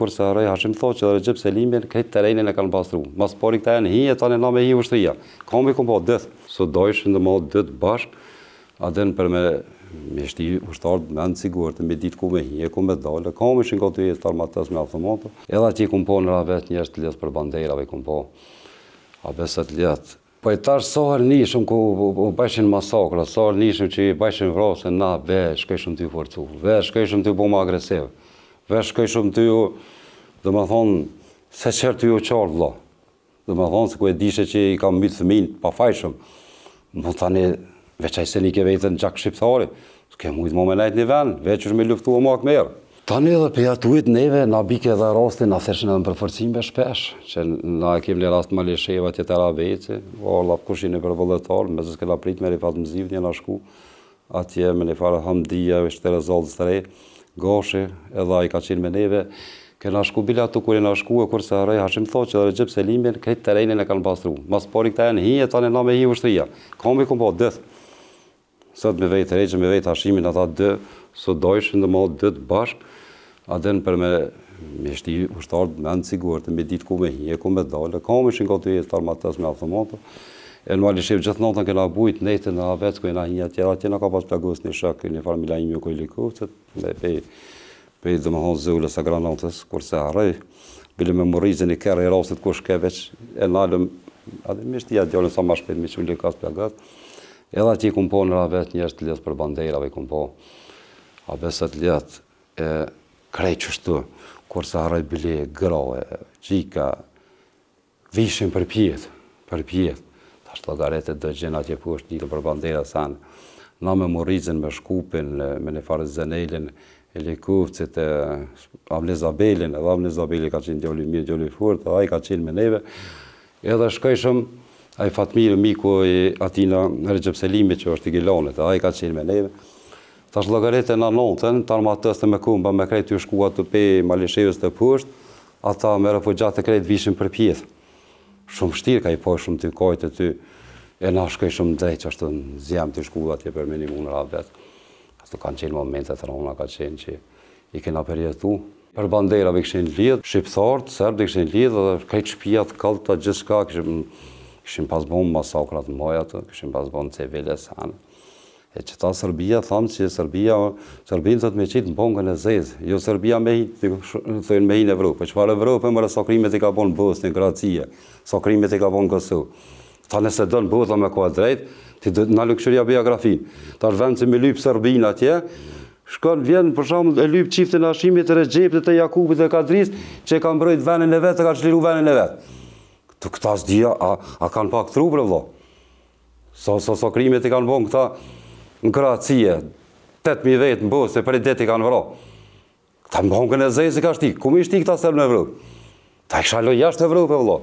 kur se harroj Hashim thotë që Recep Selimin këtë terrenin e kanë pastru. Mas pori këta janë hije, tani na me hi ushtria. Kam i kom po dëth. So dojshin dhe ma dëth bashk, adhen për me shti ushtarët me në sigurët, me ditë ku me hije, ku me dalë. Kam ishin ka të jetë armatës me automatë. Edhe ati kom po në ravet njështë të letë për banderave, kom po. A beset letë. Po e tash sahër nishëm ku bëshin masakra, sahër nishëm që bëshin vrasën na, veç shkëshëm ty forcu, veç shkëshëm ty bu më agresiv, veç shkëshëm ty ju, dhe me thonë, se qërë ty ju qarë vla, dhe me thonë se ku e dishe që i kam mytë fëmin, pa fajshëm, më tani, veç ajse një ke vetën gjak shqiptari, s'ke mujtë më me najtë një ven, veç është me luftu o mak merë. Tani edhe për jatuit neve, na bike edhe rastin, na theshin edhe në përforcime shpesh, që na e kem një rast Malisheva që të Rabeci, valla kushin e për vëllëtar, me zës këna prit me rifat mëziv një na shku, atje me një farë hamdija, shtë rezaldës të rej, gashi, edhe i ka qenë me neve, këna shku bila tu kur e na shku e kur se harroj Hashim thotë që Recep Selimin këtë terrenin e kanë pastru. Mas pori këta janë hije, tani na me hi ushtria. Kam i kom po dëth. Sot me vejtë Recep, me vejtë Hashimin, ata dë, sot dojshin dhe ma dëth bashk, adhen për me shti ushtarët me në sigurët, me ditë ku me hije, ku me dalë. Kam ishin ka të jetë armatës me automatë. E në Malishev gjithë natën këna bujt, netën në avec, ku e na hinja tjera, atje na ka pas plagos një shak, një farë mila imi u kojlikovcet, pej dhe më thonë zëllës e granatës, kur se harrej, bile me morizën i kërë i rastit kush ke veç, e nalëm, adhe me shtia djallën sa ma shpet, me që u likas plagat. Edhe ati kum po në ravet njështë të letë për banderave, kum po, a beset letë, krej qështu, kur se harrej bile, grawe, qika, vishin për pjetë, tash të garetet dë gjenë atje po është njëtë për bandera sanë, na me morizën, me shkupin, me në farë zënelin, e Likovcit, Avni Zabelin, edhe Avni Zabeli ka qenë djoli mirë, djoli furt, edhe a i ka qenë me neve, edhe shkojshëm, a i Fatmir, miku i atina Recep Selimi, që është i Gilanit, edhe a i ka qenë me neve. Tash llogarete në notën, të armatës të me kumba, me krejt të shkua të pe Malishevës të pusht, ata me refugjatë të krejt vishin për pjetë. Shumë shtirë ka i po shumë të kajtë ty, e na shkoj shumë drejt që është në zjem të shkua atje për minimu në rabet. Ato kanë qenë momentet rona, ka qenë që i kena përjetu. Për banderave këshin lidhë, shqiptarët, serbë këshin lidhë, dhe krejt shpijat, kalta, gjithë shka, këshin pas bon masakrat në mojat, këshin pas bon civile sanë. E që ta Serbia, thamë që Serbinë të të me qitë në bongën e zezë, jo Serbia me hi në Evropë, që farë Evropë mërë sakrimet i ka bonë Bosnë, Gracia, sakrimet i ka bonë Kosovë. Ta nëse dënë bëta me koha drejt, ti në lëkshëria biografinë. Ta është vend që me lypë Serbinë atje, shkon vjen për shembull e lyp çiftin e Hashimit, të Recepit, të Jakubit dhe Kadris, që ka mbrojt vendin e vet, ka çliru vendin e vet. Këta s'dia, a kanë pak tru për vëlla? Sa sakrimet i kanë bonë këta në Gracie, 8.000 vetë në Bosë, për i det i kanë vëra. Ta në bongën e zezë ka shti, ku mi shti këta sëllë në Evropë? Ta i këshallo jashtë Evropë, vëlla.